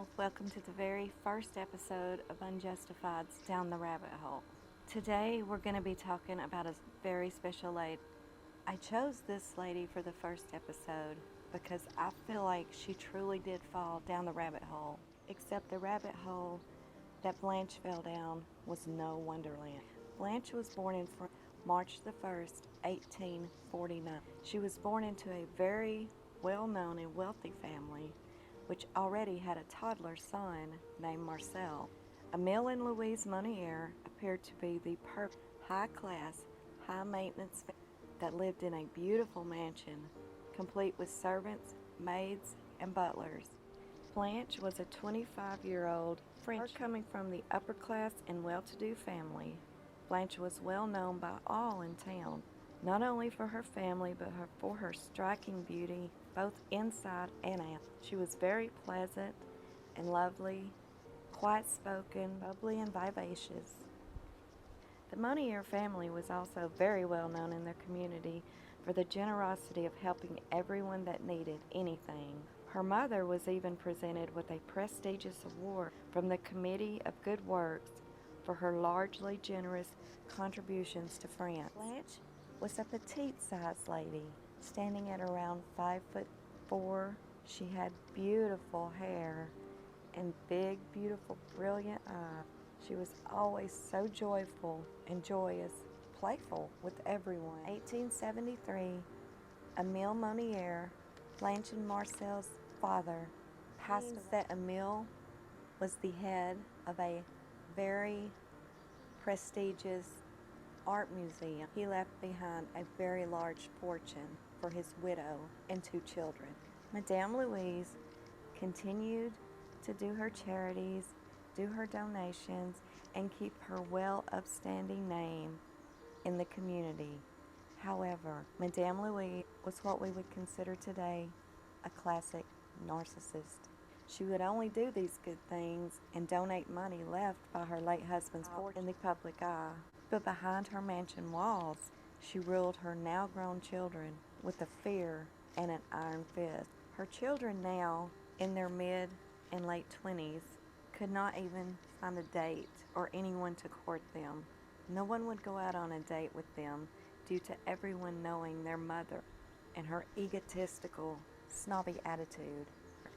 Hello, welcome to the very first episode of UnJustified's Down the Rabbit Hole. Today we're going to be talking about a very special lady. I chose this lady for the first episode because I feel like she truly did fall down the rabbit hole. Except the rabbit hole that Blanche fell down was no wonderland. Blanche was born in March the 1st, 1849. She was born into a very well-known and wealthy family which already had a toddler son named Marcel. Emile and Louise Monnier appeared to be the perfect high-class, high-maintenance family that lived in a beautiful mansion, complete with servants, maids, and butlers. Blanche was a 25-year-old French coming from the upper-class and well-to-do family. Blanche was well known by all in town, not only for her family but for her striking beauty, both inside and out. She was very pleasant and lovely, quiet-spoken, bubbly, and vivacious. The Monnier family was also very well known in their community for the generosity of helping everyone that needed anything. Her mother was even presented with a prestigious award from the Committee of Good Works for her largely generous contributions to France. Blanche was a petite-sized lady, standing at around 5'4". She had beautiful hair and big, beautiful, brilliant eyes. She was always so joyful and joyous, playful with everyone. 1873, Emile Monnier, Blanche and Marcel's father, passed away. That Emile was the head of a very prestigious art museum. He left behind a very large fortune for his widow and 2 children. Madame Louise continued to do her charities, do her donations, and keep her well-upstanding name in the community. However, Madame Louise was what we would consider today a classic narcissist. She would only do these good things and donate money left by her late husband's fortune in the public eye. But behind her mansion walls, she ruled her now-grown children with a fear and an iron fist. Her children now, in their mid and late 20s, could not even find a date or anyone to court them. No one would go out on a date with them due to everyone knowing their mother and her egotistical, snobby attitude.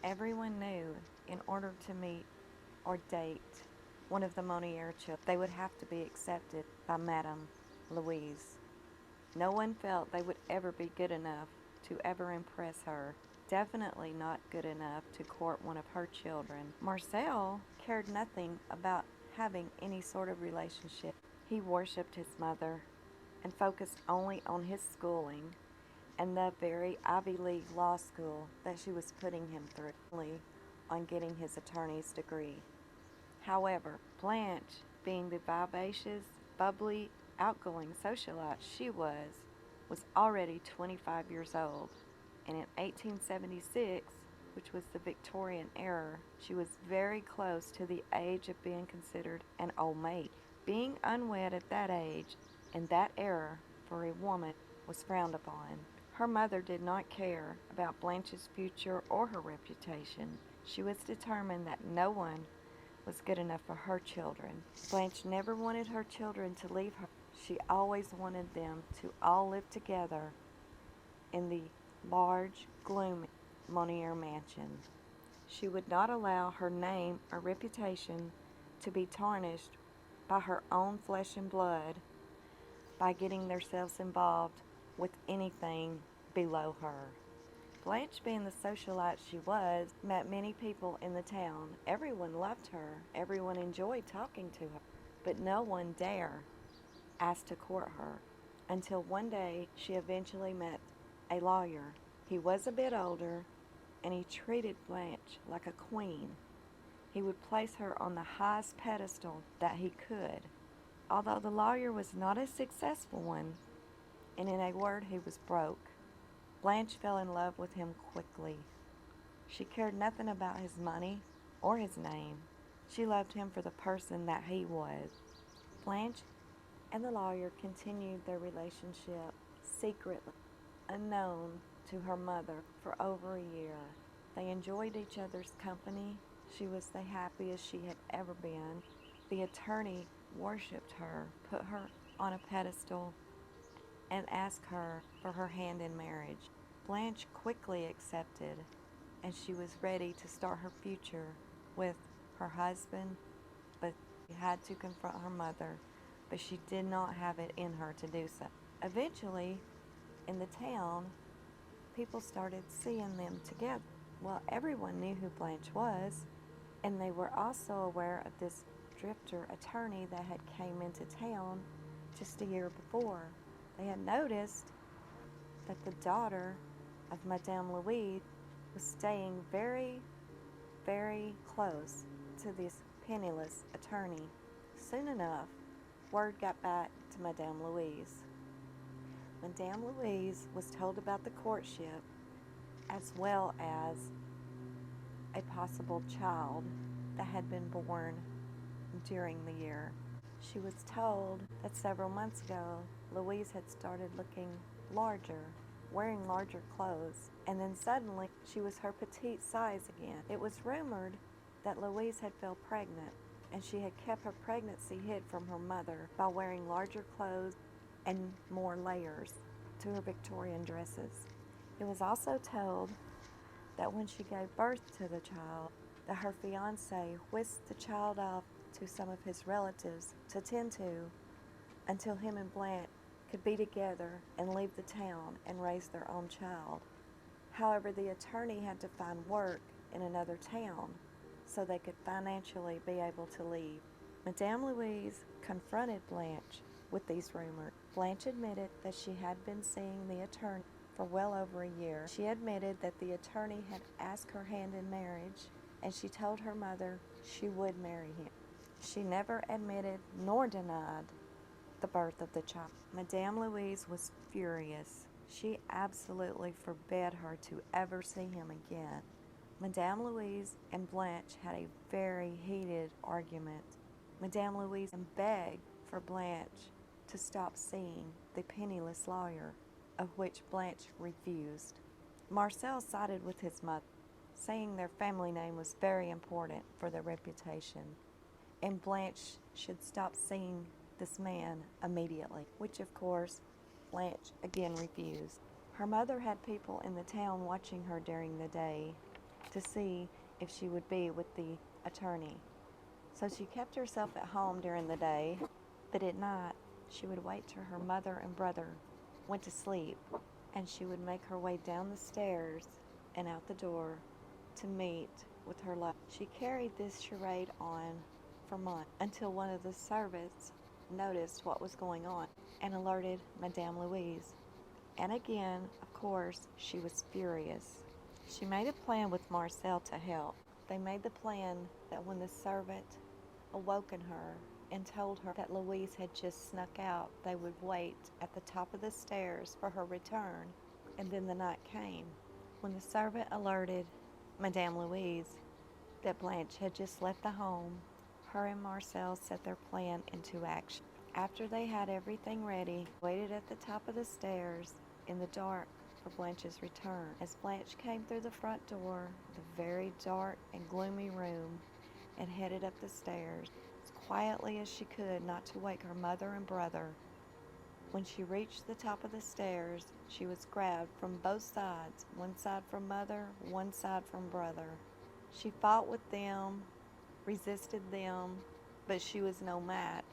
Everyone knew in order to meet or date one of the Monnier children, they would have to be accepted by Madame Louise. No one felt they would ever be good enough to ever impress her. Definitely not good enough to court one of her children. Marcel cared nothing about having any sort of relationship. He worshipped his mother and focused only on his schooling and the very Ivy League law school that she was putting him through, only on getting his attorney's degree. However, Blanche, being the vivacious, bubbly, outgoing socialite she was already 25 years old, and in 1876, which was the Victorian era, she was very close to the age of being considered an old maid. Being unwed at that age, in that era, for a woman, was frowned upon. Her mother did not care about Blanche's future or her reputation. She was determined that no one was good enough for her children. Blanche never wanted her children to leave her. She always wanted them to all live together in the large, gloomy Monnier mansion. She would not allow her name or reputation to be tarnished by her own flesh and blood by getting themselves involved with anything below her. Blanche, being the socialite she was, met many people in the town. Everyone loved her. Everyone enjoyed talking to her. But no one dare ask to court her until one day she eventually met a lawyer. He was a bit older, and he treated Blanche like a queen. He would place her on the highest pedestal that he could. Although the lawyer was not a successful one, and in a word, he was broke, Blanche fell in love with him quickly. She cared nothing about his money or his name. She loved him for the person that he was. Blanche and the lawyer continued their relationship secretly, unknown to her mother, for over a year. They enjoyed each other's company, She was the happiest she had ever been. The attorney worshipped her, put her on a pedestal, and asked her for her hand in marriage. Blanche quickly accepted, and she was ready to start her future with her husband, but she had to confront her mother, but she did not have it in her to do so. Eventually, in the town, people started seeing them together. Well, everyone knew who Blanche was, and they were also aware of this drifter attorney that had came into town just a year before. They had noticed that the daughter of Madame Louise was staying very, very close to this penniless attorney. Soon enough, word got back to Madame Louise. Madame Louise was told about the courtship as well as a possible child that had been born during the year. She was told that several months ago, Louise had started looking larger, wearing larger clothes, and then suddenly she was her petite size again. It was rumored that Louise had fell pregnant, and she had kept her pregnancy hid from her mother by wearing larger clothes and more layers to her Victorian dresses. It was also told that when she gave birth to the child, that her fiancé whisked the child off to some of his relatives to tend to until him and Blanche could be together and leave the town and raise their own child. However, the attorney had to find work in another town so they could financially be able to leave. Madame Louise confronted Blanche with these rumors. Blanche admitted that she had been seeing the attorney for well over a year. She admitted that the attorney had asked her hand in marriage, and she told her mother she would marry him. She never admitted nor denied the birth of the child. Madame Louise was furious. She absolutely forbade her to ever see him again. Madame Louise and Blanche had a very heated argument. Madame Louise begged for Blanche to stop seeing the penniless lawyer, of which Blanche refused. Marcel sided with his mother, saying their family name was very important for their reputation, and Blanche should stop seeing this man immediately, which of course Blanche again refused. Her mother had people in the town watching her during the day to see if she would be with the attorney. So she kept herself at home during the day, but at night she would wait till her mother and brother went to sleep, and she would make her way down the stairs and out the door to meet with her lover. She carried this charade on for months until one of the servants noticed what was going on and alerted Madame Louise. And again, of course, she was furious. She made a plan with Marcel to help. They made the plan that when the servant awoken her and told her that Louise had just snuck out, they would wait at the top of the stairs for her return, and then the night came. When the servant alerted Madame Louise that Blanche had just left the home, her and Marcel set their plan into action. After they had everything ready, waited at the top of the stairs in the dark for Blanche's return. As Blanche came through the front door, the very dark and gloomy room, and headed up the stairs as quietly as she could, not to wake her mother and brother. When she reached the top of the stairs, she was grabbed from both sides, one side from mother, one side from brother. She fought with them, resisted them, but she was no match,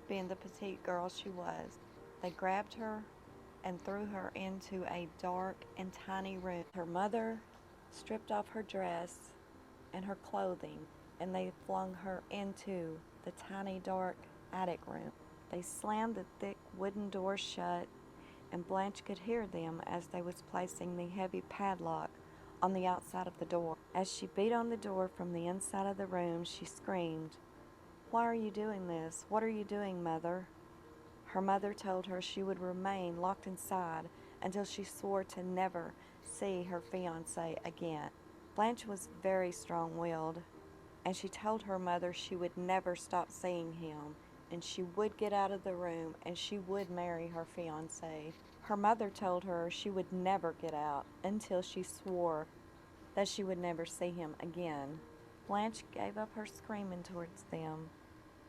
being the petite girl she was. They grabbed her and threw her into a dark and tiny room. Her mother stripped off her dress and her clothing, and they flung her into the tiny dark attic room. They slammed the thick wooden door shut, and Blanche could hear them as they was placing the heavy padlock on the outside of the door. As she beat on the door from the inside of the room, she screamed, "Why are you doing this? What are you doing, Mother?" Her mother told her she would remain locked inside until she swore to never see her fiancé again. Blanche was very strong-willed, and she told her mother she would never stop seeing him, and she would get out of the room, and she would marry her fiancé. Her mother told her she would never get out until she swore that she would never see him again. Blanche gave up her screaming towards them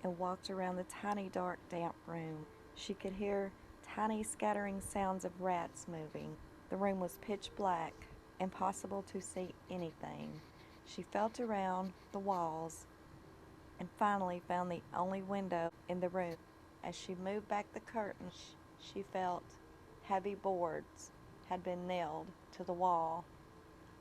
and walked around the tiny, dark, damp room. She could hear tiny, scattering sounds of rats moving. The room was pitch black, impossible to see anything. She felt around the walls and finally found the only window in the room. As she moved back the curtains, she felt heavy boards had been nailed to the wall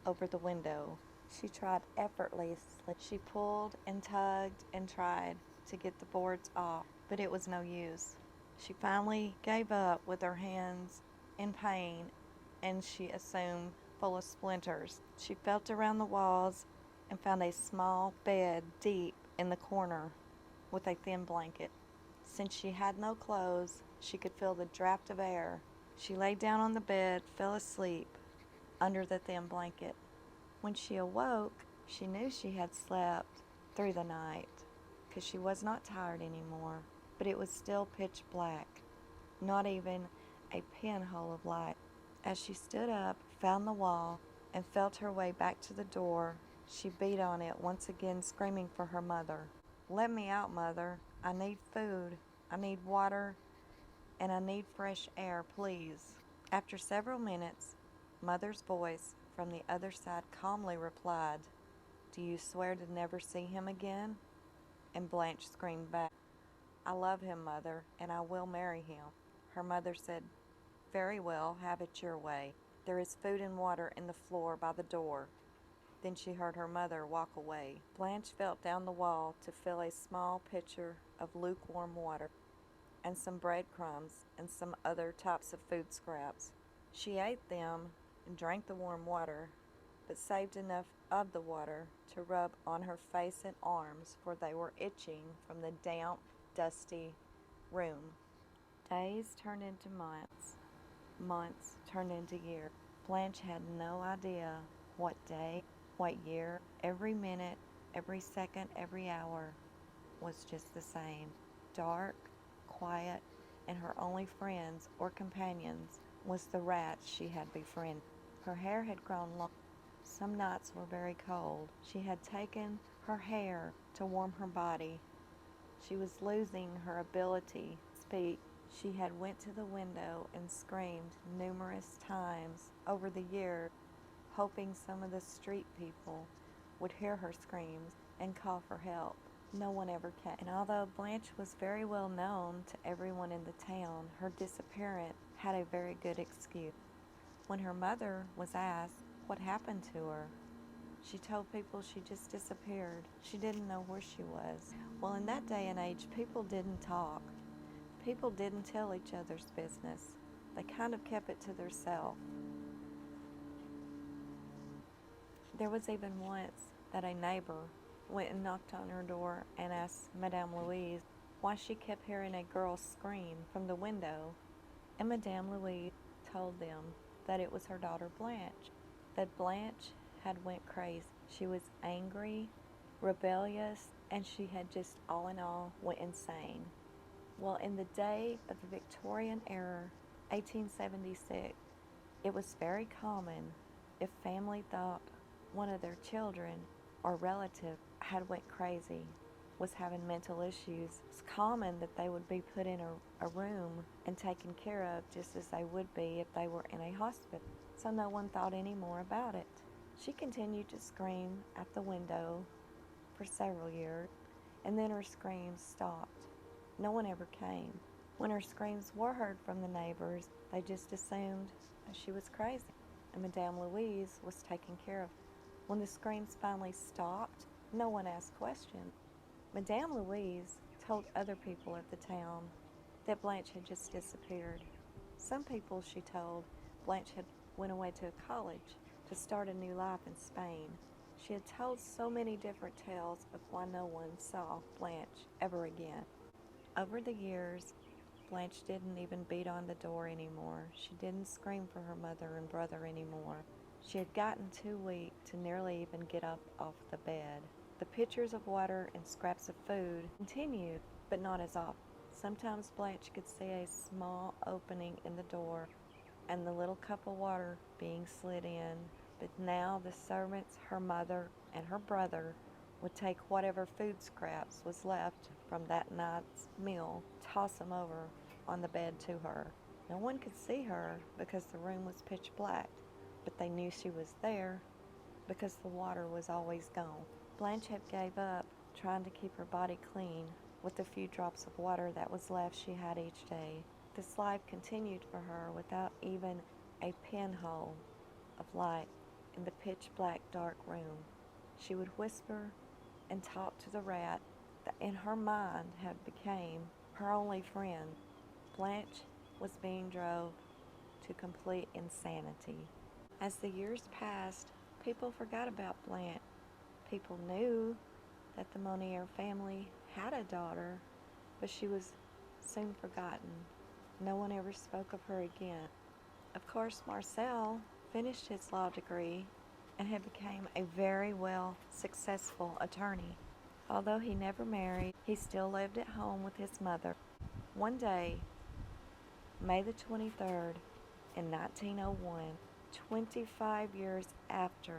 over the window. She tried effortlessly. She pulled and tugged and tried to get the boards off, but it was no use. She finally gave up with her hands in pain, and she assumed full of splinters. She felt around the walls and found a small bed deep in the corner with a thin blanket. Since she had no clothes, she could feel the draft of air. She lay down on the bed, fell asleep under the thin blanket. When she awoke, she knew she had slept through the night because she was not tired anymore, but it was still pitch black, not even a pinhole of light. As she stood up, found the wall, and felt her way back to the door, she beat on it once again, screaming for her mother. "Let me out, Mother. I need food. I need water. And I need fresh air, please." After several minutes, Mother's voice from the other side calmly replied, "Do you swear to never see him again?" And Blanche screamed back, "I love him, Mother, and I will marry him." Her mother said, "Very well, have it your way. There is food and water in the floor by the door." Then she heard her mother walk away. Blanche felt down the wall to fill a small pitcher of lukewarm water and some breadcrumbs and some other types of food scraps. She ate them and drank the warm water, but saved enough of the water to rub on her face and arms, for they were itching from the damp, dusty room. Days turned into months. Months turned into years. Blanche had no idea what day, what year, every minute, every second, every hour was just the same. Dark, quiet, and her only friends or companions was the rats she had befriended. Her hair had grown long. Some nights were very cold. She had taken her hair to warm her body. She was losing her ability to speak. She had went to the window and screamed numerous times over the years, hoping some of the street people would hear her screams and call for help. No one ever came. And although Blanche was very well known to everyone in the town, her disappearance had a very good excuse. When her mother was asked what happened to her, she told people she just disappeared. She didn't know where she was. Well, in that day and age, people didn't talk. People didn't tell each other's business. They kind of kept it to themselves. There was even once that a neighbor went and knocked on her door and asked Madame Louise why she kept hearing a girl scream from the window, and Madame Louise told them that it was her daughter Blanche, that Blanche had went crazy. She was angry, rebellious, and she had just all in all went insane. Well, in the day of the Victorian era, 1876, it was very common if family thought one of their children or relative had went crazy, was having mental issues. It's common that they would be put in a room and taken care of just as they would be if they were in a hospital. So no one thought any more about it. She continued to scream at the window for several years, and then her screams stopped. No one ever came. When her screams were heard from the neighbors, they just assumed she was crazy, and Madame Louise was taking care of her. When the screams finally stopped, no one asked questions. Madame Louise told other people at the town that Blanche had just disappeared. Some people, she told, Blanche had went away to college to start a new life in Spain. She had told so many different tales of why no one saw Blanche ever again. Over the years, Blanche didn't even beat on the door anymore. She didn't scream for her mother and brother anymore. She had gotten too weak to nearly even get up off the bed. The pitchers of water and scraps of food continued, but not as often. Sometimes Blanche could see a small opening in the door and the little cup of water being slid in, but now the servants, her mother, and her brother would take whatever food scraps was left from that night's meal, toss them over on the bed to her. No one could see her because the room was pitch black, but they knew she was there because the water was always gone. Blanche had gave up trying to keep her body clean with the few drops of water that was left she had each day. This life continued for her without even a pinhole of light in the pitch black dark room. She would whisper and talk to the rat that in her mind had became her only friend. Blanche was being drove to complete insanity. As the years passed, people forgot about Blanche. People knew that the Monnier family had a daughter, but she was soon forgotten. No one ever spoke of her again. Of course, Marcel finished his law degree and had become a very well successful attorney. Although he never married, he still lived at home with his mother. One day, May the 23rd, in 1901, 25 years after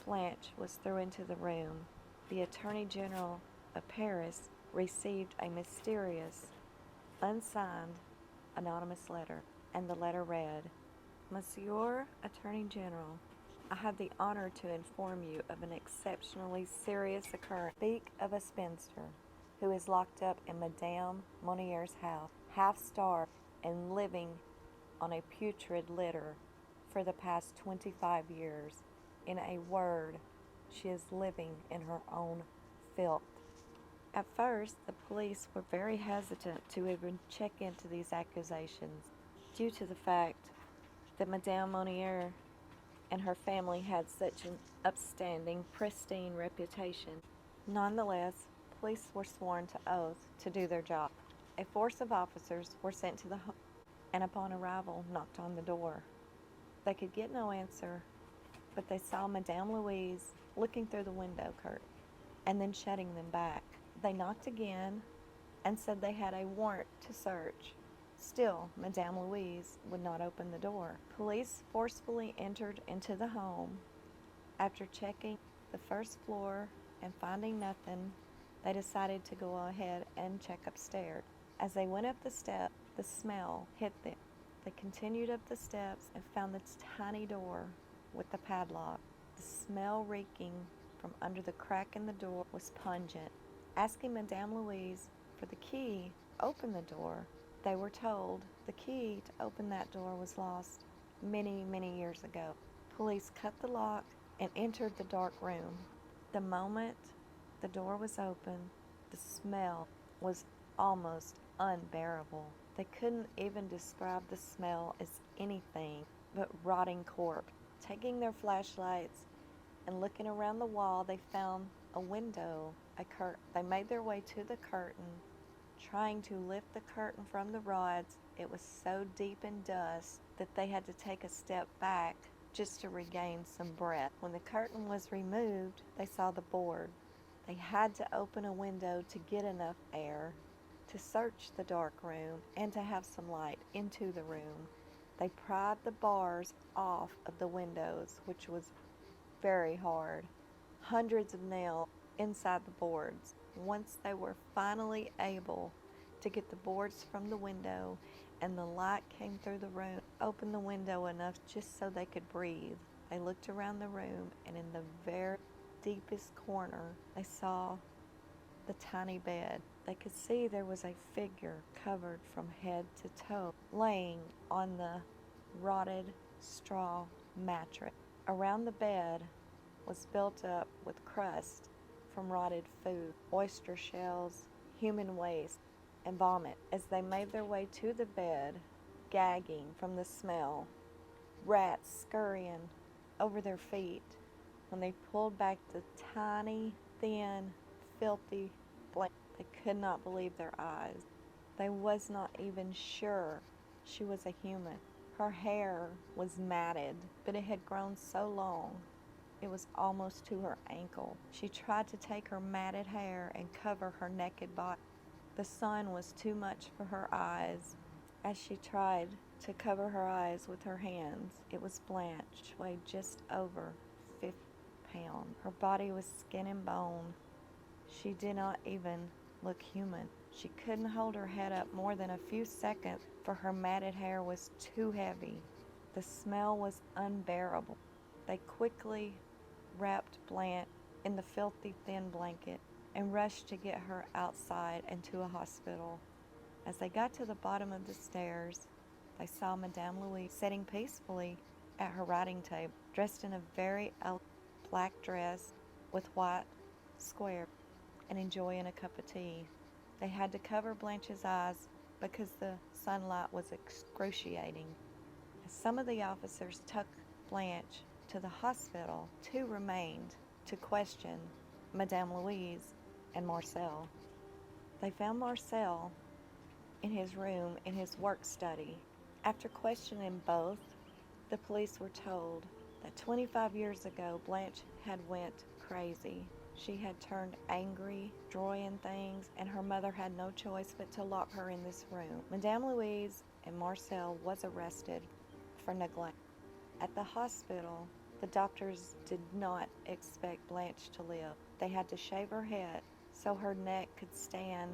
Blanche was thrown into the room, the Attorney General of Paris received a mysterious, unsigned, anonymous letter, and the letter read, "Monsieur Attorney General, I have the honor to inform you of an exceptionally serious occurrence. Speak of a spinster who is locked up in Madame Monnier's house, half-starved and living on a putrid litter for the past 25 years. In a word, she is living in her own filth." At first, the police were very hesitant to even check into these accusations due to the fact that Madame Monnier and her family had such an upstanding, pristine reputation. Nonetheless, police were sworn to oath to do their job. A force of officers were sent to the home and upon arrival knocked on the door. They could get no answer, but they saw Madame Louise looking through the window curtain and then shutting them back. They knocked again and said they had a warrant to search. Still, Madame Louise would not open the door. Police forcefully entered into the home. After checking the first floor and finding nothing, they decided to go ahead and check upstairs. As they went up the step, the smell hit them. They continued up the steps and found this tiny door with the padlock. The smell reeking from under the crack in the door was pungent. Asking Madame Louise for the key to open the door, they were told the key to open that door was lost many, many years ago. Police cut the lock and entered the dark room. The moment the door was open, the smell was almost unbearable. They couldn't even describe the smell as anything but rotting corpse. Taking their flashlights and looking around the wall, they found a window, a curtain. They made their way to the curtain, trying to lift the curtain from the rods. It was so deep in dust that they had to take a step back just to regain some breath. When the curtain was removed, they saw the board. They had to open a window to get enough air to search the dark room and to have some light into the room. They pried the bars off of the windows, which was very hard. Hundreds of nails inside the boards. Once they were finally able to get the boards from the window and the light came through the room, opened the window enough just so they could breathe. They looked around the room, and in the very deepest corner, they saw the tiny bed. They could see there was a figure covered from head to toe, laying on the rotted straw mattress. Around the bed was built up with crust from rotted food, oyster shells, human waste, and vomit. As they made their way to the bed, gagging from the smell, rats scurrying over their feet, when they pulled back the tiny, thin, filthy blanket, they could not believe their eyes. They was not even sure she was a human. Her hair was matted, but it had grown so long it was almost to her ankle. She tried to take her matted hair and cover her naked body. The sun was too much for her eyes. As she tried to cover her eyes with her hands, it was Blanche, weighed just over 50 pounds. Her body was skin and bone, She did not even look human. She couldn't hold her head up more than a few seconds, for her matted hair was too heavy. The smell was unbearable. They quickly wrapped Blanche in the filthy thin blanket and rushed to get her outside and to a hospital. As they got to the bottom of the stairs, they saw Madame Louise sitting peacefully at her writing table, dressed in a very elegant black dress with white square, and enjoying a cup of tea. They had to cover Blanche's eyes because the sunlight was excruciating. As some of the officers took Blanche to the hospital, two remained to question Madame Louise and Marcel. They found Marcel in his room in his work study. After questioning both, the police were told that 25 years ago Blanche had went crazy. She had turned angry, destroying things, and her mother had no choice but to lock her in this room. Madame Louise and Marcel was arrested for neglect. At the hospital, the doctors did not expect Blanche to live. They had to shave her head so her neck could stand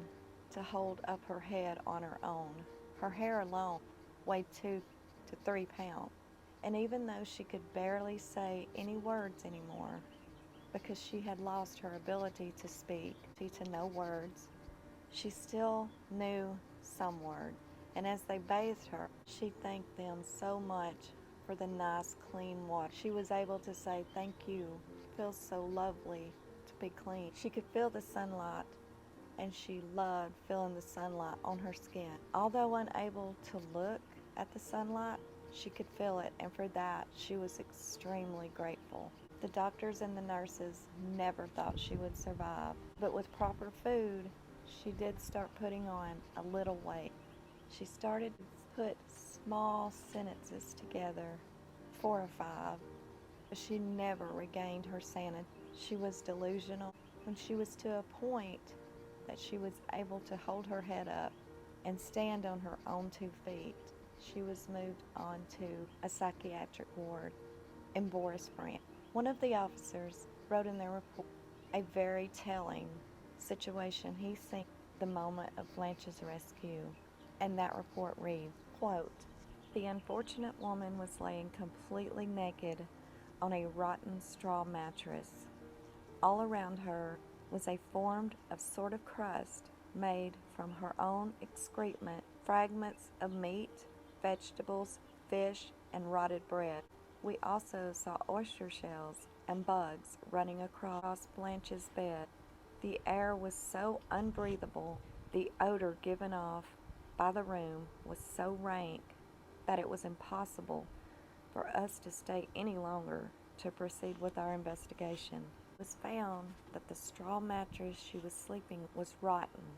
to hold up her head on her own. Her hair alone weighed 2 to 3 pounds. And even though she could barely say any words anymore, because she had lost her ability to speak, to know words, she still knew some word. And as they bathed her, she thanked them so much for the nice, clean water. She was able to say, "Thank you. It feels so lovely to be clean." She could feel the sunlight, and she loved feeling the sunlight on her skin. Although unable to look at the sunlight, she could feel it, and for that, she was extremely grateful. The doctors and the nurses never thought she would survive, but with proper food, she did start putting on a little weight. She started to put small sentences together, 4 or 5, but she never regained her sanity. She was delusional. When she was to a point that she was able to hold her head up and stand on her own 2 feet, she was moved on to a psychiatric ward in Boris, France. One of the officers wrote in their report a very telling situation he seen the moment of Blanche's rescue, and that report reads, quote, "The unfortunate woman was laying completely naked on a rotten straw mattress. All around her was a form of sort of crust made from her own excrement, fragments of meat, vegetables, fish, and rotted bread. We also saw oyster shells and bugs running across Blanche's bed. The air was so unbreathable, the odor given off by the room was so rank that it was impossible for us to stay any longer to proceed with our investigation. It was found that the straw mattress she was sleeping was rotten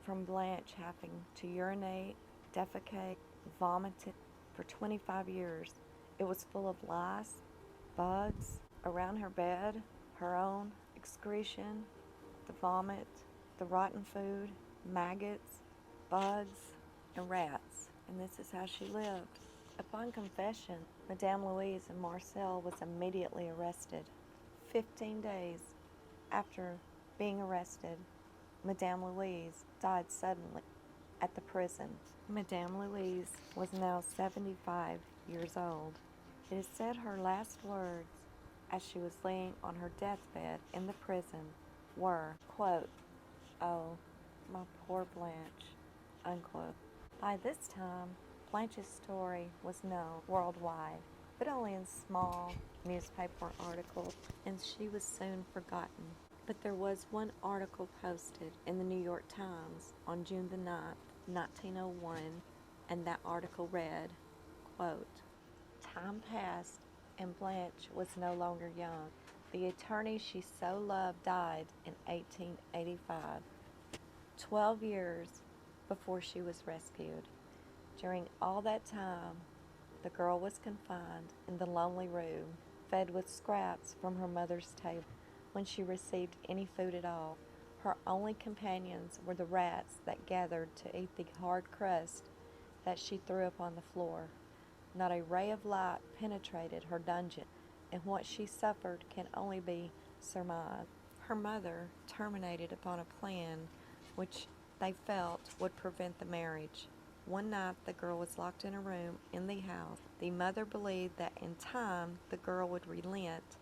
from Blanche having to urinate, defecate, vomit for 25 years. It was full of lice, bugs around her bed, her own excretion, the vomit, the rotten food, maggots, bugs, and rats. And this is how she lived." Upon confession, Madame Louise and Marcel was immediately arrested. 15 days after being arrested, Madame Louise died suddenly at the prison. Madame Louise was now 75 years old. It is said her last words as she was laying on her deathbed in the prison were, quote, "Oh, my poor Blanche," unquote. By this time, Blanche's story was known worldwide, but only in small newspaper articles, and she was soon forgotten. But there was one article posted in the New York Times on June the 9th, 1901, and that article read, quote, "Time passed, and Blanche was no longer young. The attorney she so loved died in 1885, 12 years before she was rescued. During all that time, the girl was confined in the lonely room, fed with scraps from her mother's table when she received any food at all. Her only companions were the rats that gathered to eat the hard crust that she threw upon the floor. Not a ray of light penetrated her dungeon, and what she suffered can only be surmised. Her mother terminated upon a plan which they felt would prevent the marriage. One night the girl was locked in a room in the house. The mother believed that in time the girl would relent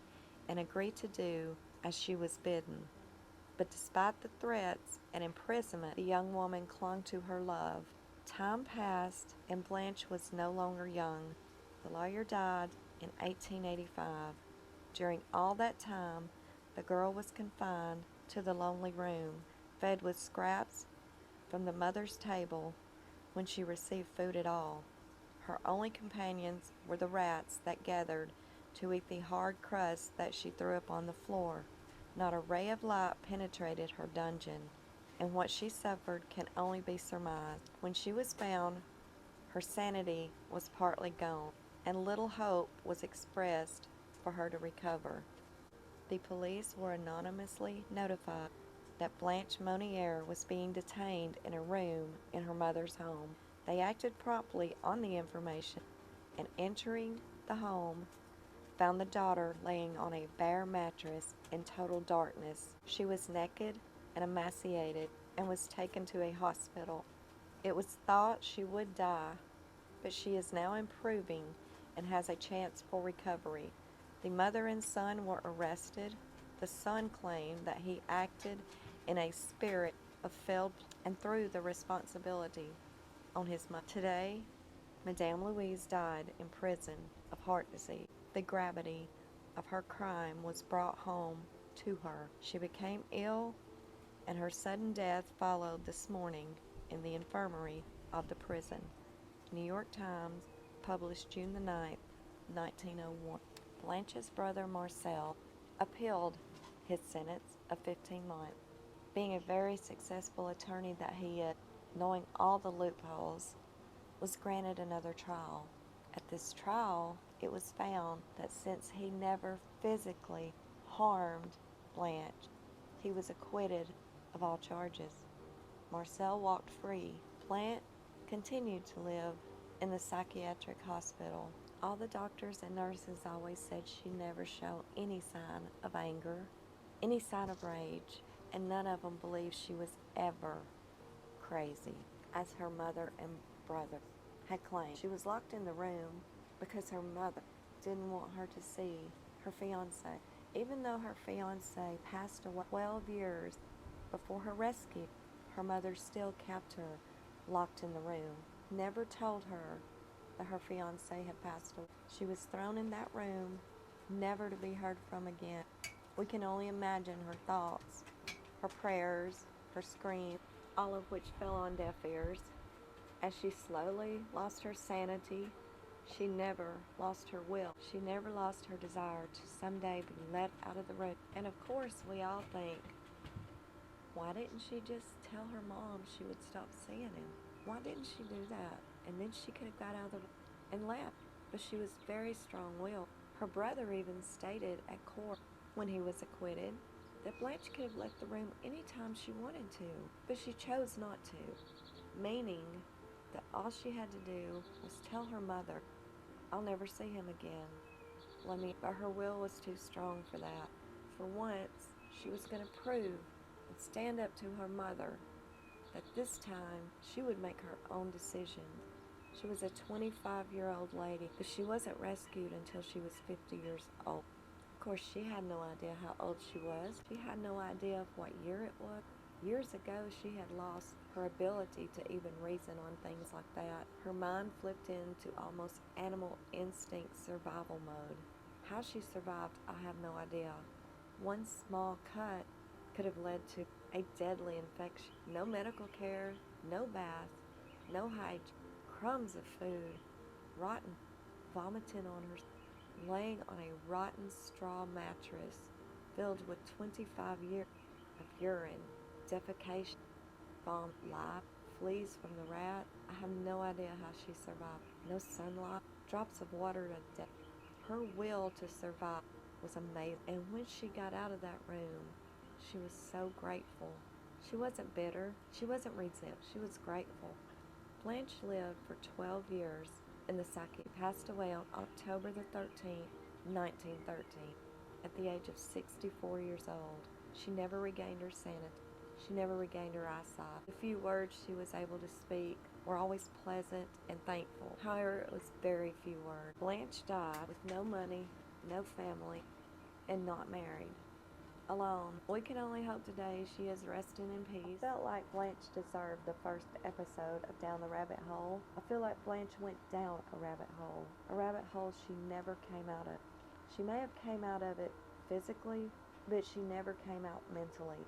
and agree to do as she was bidden. But despite the threats and imprisonment, the young woman clung to her love. Time passed and Blanche was no longer young. The lawyer died in 1885. During all that time, the girl was confined to the lonely room, fed with scraps from the mother's table when she received food at all. Her only companions were the rats that gathered to eat the hard crust that she threw upon the floor. Not a ray of light penetrated her dungeon, and what she suffered can only be surmised. When she was found, her sanity was partly gone, and little hope was expressed for her to recover. The police were anonymously notified that Blanche Monnier was being detained in a room in her mother's home. They acted promptly on the information, and entering the home, found the daughter laying on a bare mattress in total darkness. She was naked and emaciated and was taken to a hospital. It was thought she would die, but she is now improving and has a chance for recovery. The mother and son were arrested. The son claimed that he acted in a spirit of failed and threw the responsibility on his mother. Today, Madame Louise died in prison of heart disease. The gravity of her crime was brought home to her. She became ill, and her sudden death followed this morning in the infirmary of the prison. New York Times, published June the 9th, 1901. Blanche's brother Marcel appealed his sentence of 15 months. Being a very successful attorney that he is, knowing all the loopholes, was granted another trial. At this trial, it was found that since he never physically harmed Blanche, he was acquitted of all charges. Marcel walked free. Blanche continued to live in the psychiatric hospital. All the doctors and nurses always said she never showed any sign of anger, any sign of rage, and none of them believed she was ever crazy, as her mother and brother had claimed. She was locked in the room because her mother didn't want her to see her fiancé. Even though her fiancé passed away 12 years before her rescue, her mother still kept her locked in the room, never told her that her fiancé had passed away. She was thrown in that room, never to be heard from again. We can only imagine her thoughts, her prayers, her screams, all of which fell on deaf ears. As she slowly lost her sanity, she never lost her will. She never lost her desire to someday be let out of the room. And of course, we all think, why didn't she just tell her mom she would stop seeing him? Why didn't she do that? And then she could have got out of the room and left. But she was very strong-willed. Her brother even stated at court when he was acquitted that Blanche could have left the room anytime she wanted to, but she chose not to, meaning that all she had to do was tell her mother, I'll never see him again. But her will was too strong for that. For once, she was going to prove and stand up to her mother that this time she would make her own decision. She was a 25-year-old lady, but she wasn't rescued until she was 50 years old. Of course, she had no idea how old she was. She had no idea of what year it was. Years ago, she had lost her ability to even reason on things like that. Her mind flipped into almost animal instinct survival mode. How she survived, I have no idea. One small cut could have led to a deadly infection. No medical care, no bath, no hygiene, crumbs of food, rotten, vomiting on her, laying on a rotten straw mattress filled with 25 years of urine, defecation, vom, live, fleas from the rat. I have no idea how she survived. No sunlight, drops of water to death. Her will to survive was amazing. And when she got out of that room, she was so grateful. She wasn't bitter. She wasn't resentful. She was grateful. Blanche lived for 12 years in the psyche. Passed away on October the 13th, 1913, at the age of 64 years old. She never regained her sanity. She never regained her eyesight. The few words she was able to speak were always pleasant and thankful. However, it was very few words. Blanche died with no money, no family, and not married. Alone. We can only hope today she is resting in peace. I felt like Blanche deserved the first episode of Down the Rabbit Hole. I feel like Blanche went down a rabbit hole she never came out of. She may have came out of it physically, but she never came out mentally.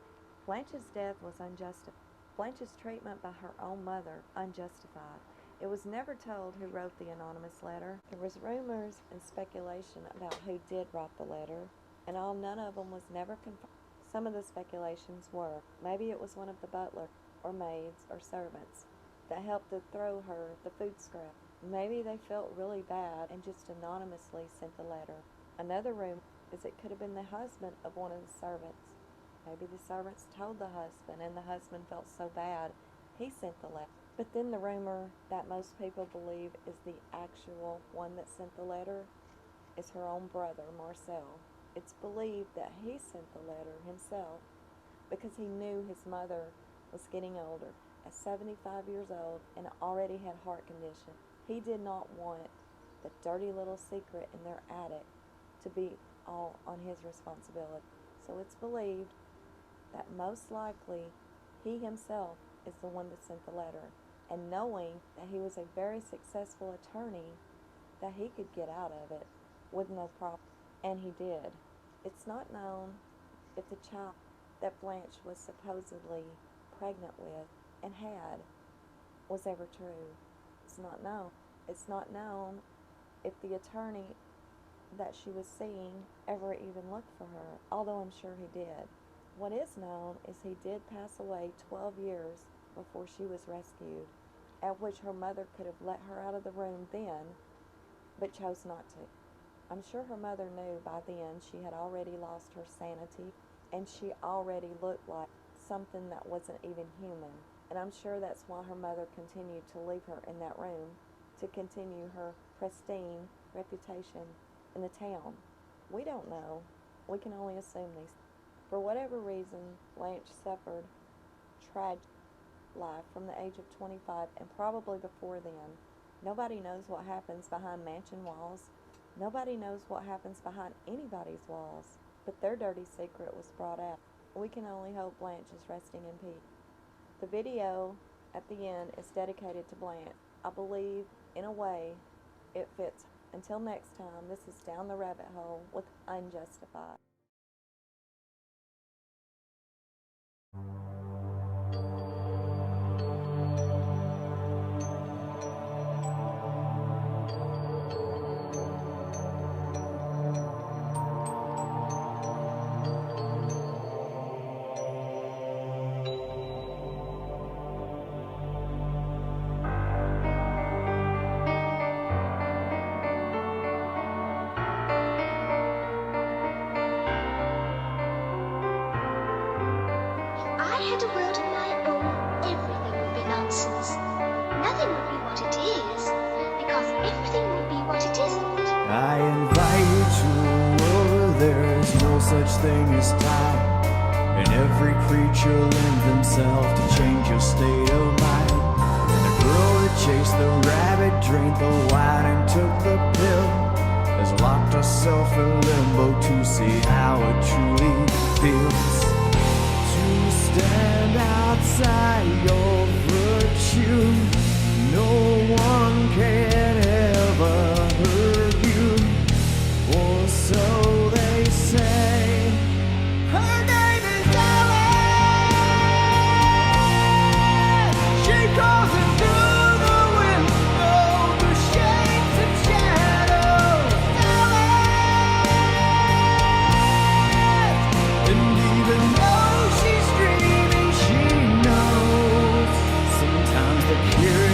Blanche's death was unjustified. Blanche's treatment by her own mother, unjustified. It was never told who wrote the anonymous letter. There was rumors and speculation about who did write the letter, and none of them was never confirmed. Some of the speculations were, maybe it was one of the butler or maids or servants that helped to throw her the food scrap. Maybe they felt really bad and just anonymously sent the letter. Another rumor is it could have been the husband of one of the servants. Maybe the servants told the husband and the husband felt so bad he sent the letter. But then the rumor that most people believe is the actual one that sent the letter is her own brother, Marcel. It's believed that he sent the letter himself because he knew his mother was getting older. At 75 years old and already had heart condition, he did not want the dirty little secret in their attic to be all on his responsibility. So it's believed that most likely he himself is the one that sent the letter, and knowing that he was a very successful attorney, that he could get out of it with no problem, and he did. It's not known if the child that Blanche was supposedly pregnant with and had was ever true. It's not known. It's not known if the attorney that she was seeing ever even looked for her, although I'm sure he did. What is known is he did pass away 12 years before she was rescued, at which her mother could have let her out of the room then, but chose not to. I'm sure her mother knew by then she had already lost her sanity, and she already looked like something that wasn't even human. And I'm sure that's why her mother continued to leave her in that room, to continue her pristine reputation in the town. We don't know. We can only assume these. For whatever reason, Blanche suffered tragic life from the age of 25 and probably before then. Nobody knows what happens behind mansion walls. Nobody knows what happens behind anybody's walls. But their dirty secret was brought out. We can only hope Blanche is resting in peace. The video at the end is dedicated to Blanche. I believe, in a way, it fits. Until next time, this is Down the Rabbit Hole with UnJustified. Had a world of my own, everything would be nonsense. Nothing would be what it is, because everything would be what it isn't. I invite you to a world where there is no such thing as time, and every creature lends themselves to change your state of mind. And the girl that chased the rabbit, drank the wine and took the pill, has locked herself in limbo to see how it truly feels. Stand outside your virtue. No one can ever hurt you, or so they say. Her name is Alice. She calls it through the window, through shapes and shadows. Alice, and even though she's dreaming, she knows sometimes the cure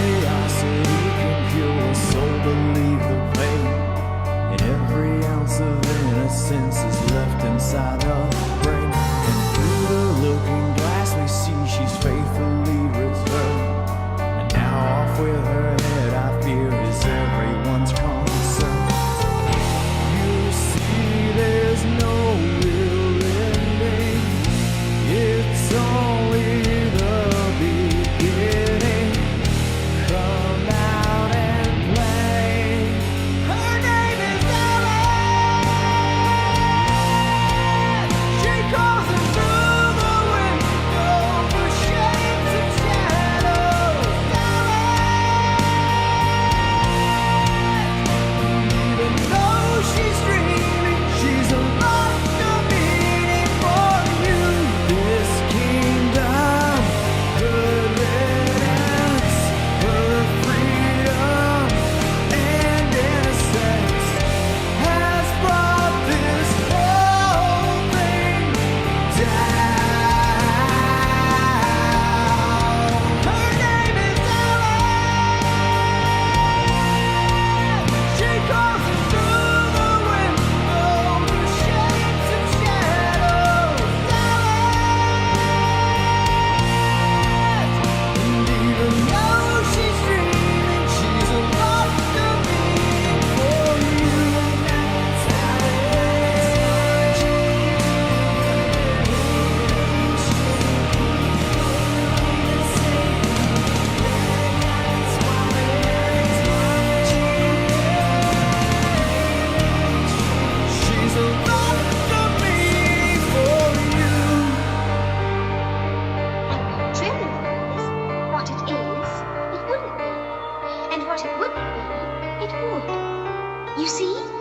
what it wouldn't be, it would. You see?